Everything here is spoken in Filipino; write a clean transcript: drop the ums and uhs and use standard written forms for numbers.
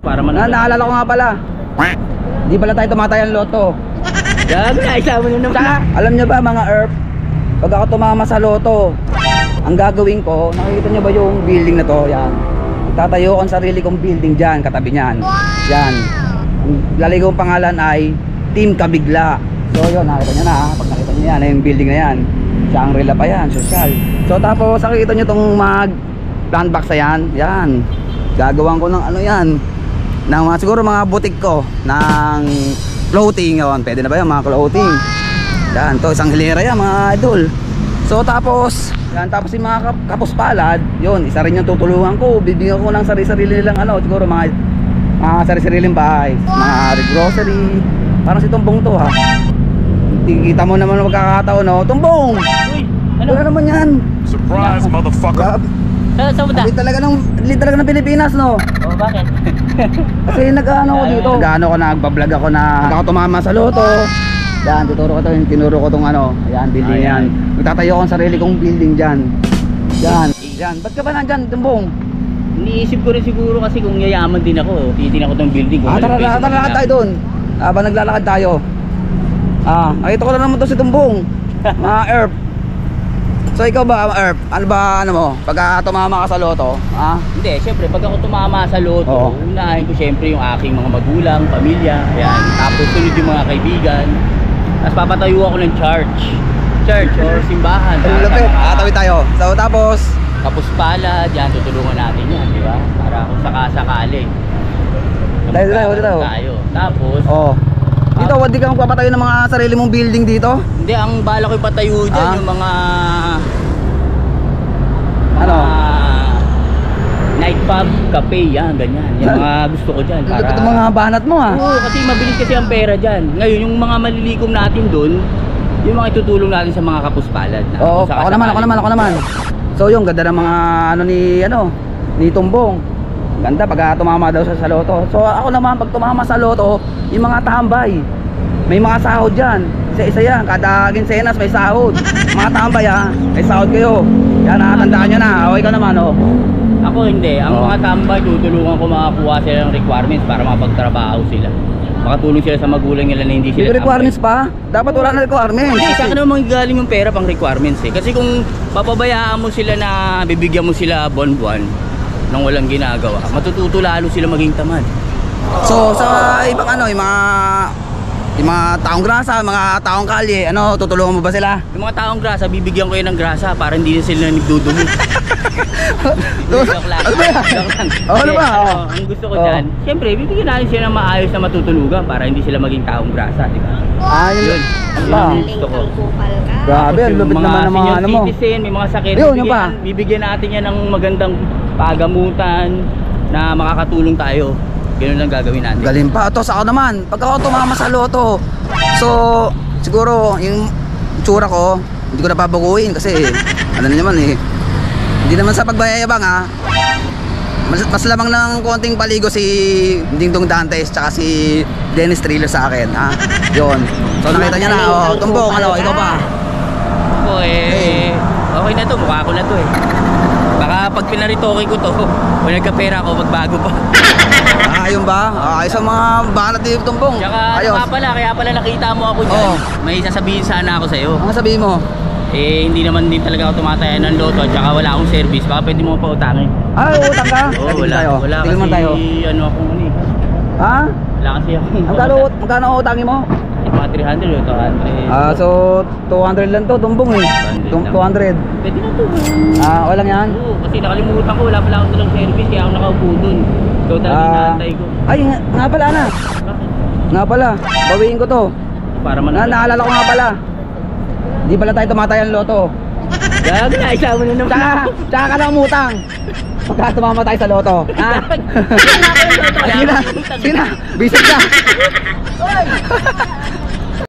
Para Naalala ko nga pala. Di pala tayo tumatayan loto. Gago na, isa mo na naman. Saka, alam nyo ba mga Earth, pag ako tumama sa loto, ang gagawin ko, nakikita nyo ba yung building na to? Yan. Tatayo ko ang sarili kong building dyan, katabi nyan. Yan. Ang lalagay kong pangalan ay Team Kabigla. So yun, nakita nyo na ha. Pag nakita nyo yan, yung building na yan. Shangri-La pa yan, social. So tapos, nakikita nyo itong plant box na yan. Yan. Gagawan ko ng ano yan. Ng siguro mga butik ko. Ng clothing yun. Pwede na ba yan mga clothing? Yan, to isang hilera yan mga idol. So tapos, yan, tapos yung mga kapuspalad, yun, isa rin yung tutulungan ko. Bibigyan ko ng sarili-sarili nilang ano, siguro mga sarili-sariling bahay, mga grocery. Parang si Tumbong to ha. Kita mo naman magkakataon, no? Tumbong! Uy, ano? Ano naman yan? Surprise, motherfucker. Saan mo ta? Lead talaga ng Pilipinas, no? Oh, bakit? Kasi nag-ano ko dito. Nagbablog ako na ako tumama sa loto. Yan, tinuro ko tong ano. Ayan, building yan. Magtatayo ko ang sarili kong building dyan. Yan. Yan. Ba't ka ba nandyan, Tumbong? Iniisip ko rin siguro kasi kung yayaman din ako. Titignan ko tong building ko. Tara, lakad tayo doon. Habang naglalakad tayo. Nakita ko na naman to si Tumbong. Mga Earth. So ikaw ba, Earth? Ano ba, ano mo? Pagka tumama ka sa loto, Hindi, syempre pag ako tumama sa loto, Oo. unahin ko syempre yung aking mga magulang, pamilya, yan. Tapos sunod yung mga kaibigan. Tapos papatayo ako ng church or simbahan. Lupit. Tawid tayo. So tapos, Kapuspalad, yan, tutulungan natin yan, di ba? Para kung sakasakali. Tayo. Tapos, dito, hindi ka magpapatayo ng mga sarili mong building dito? hindi, ang bala ko ipatayo dyan, yung mga Ano? night pub, cafe, yan, ganyan. Yung mga gusto ko dyan. Lupit ang mga banat mo Oo, kasi mabilis kasi ang pera dyan. Ngayon, yung mga malilikom natin doon, yung mga itutulong natin sa mga kapuspalad. Oo, ako naman. So yung ganda ng mga ni Tumbong. Ganda pag tumama daw sa loto. So ako naman pag tumama sa loto, yung mga tambay. May mga sahod diyan. Isa-isa yan, kada ginsenas may sahod. Mga tambay may sahod kayo. Yan tandaan niyo na. Okay ka naman Ako hindi, ang mga tambay tutulungan ko makakuha sila ng requirements para mapagtrabaho sila. Makatulong sila sa magulang nila na hindi sila May requirements pa? Dapat wala na requirements. Hindi, sa akin naman galing yung pera pang requirements eh. Kasi kung papabayaan mo sila na bibigyan mo sila buwan-buwan nang walang ginagawa, matututo lalo sila maging tamad. So sa ibang yung mga taong grasa, mga taong kalye, tutulungan mo ba sila? Yung mga taong grasa, bibigyan ko yan ng grasa para hindi na sila nagdudumi. Joke lang. Ano ba? Ang gusto ko dyan, siyempre, bibigyan natin sila ng maayos na matutulugan para hindi sila maging taong grasa, di ba? Yun. Yun ang gusto ko. Grabe, ang lupit naman ng mga ano mo. Citizen, may mga sakit, Yun pa. bibigyan natin yan ng magandang pagamutan na makakatulong tayo. Ganun lang gagawin natin. Galing pa. Ito sa ako naman. Pag ako tumama sa loto, so siguro yung tsura ko, hindi ko napabaguhin kasi ano na naman hindi naman sa pagbayayabang mas lamang ng konting paligo si Dingdong Dantes tsaka si Dennis Trillo sa akin Yun. So nakita niya na Tumbong, ikaw pa. Ako okay na to, mukha ko na to Baka pag pinaritoke ko to, kung nagkapera ako, magbago pa. Ayun ba? Ayos ang mga banat ni Tumbong. Tsaka kaya pala nakita mo ako dyan. May sasabihin sana ako sa'yo. Ano sabihin mo? Hindi naman din talaga ako tumataya ng loto at tsaka wala akong service. Baka pwede mo pa utangin. Utang ka? Wala kasi tayo. akong Wala kasi akong Magkano utangin mo? mga 300 o 200. So 200 lang to, Tumbong 200. Pwede na to. Walang yan? Oo, kasi nakalimutan ko, wala pala akong talang service kaya ako nakaupo dun. So talagang inaantay ko. Ay, nga pala Bakit? Nga pala, bawiin ko to. Para Naalala ko nga pala. Di pala tayo tumatayan loto. Gago na, isa mo na naman. Tsaka ka na umutang. Pagka tumama tayo sa loto. Sina, bisig ka.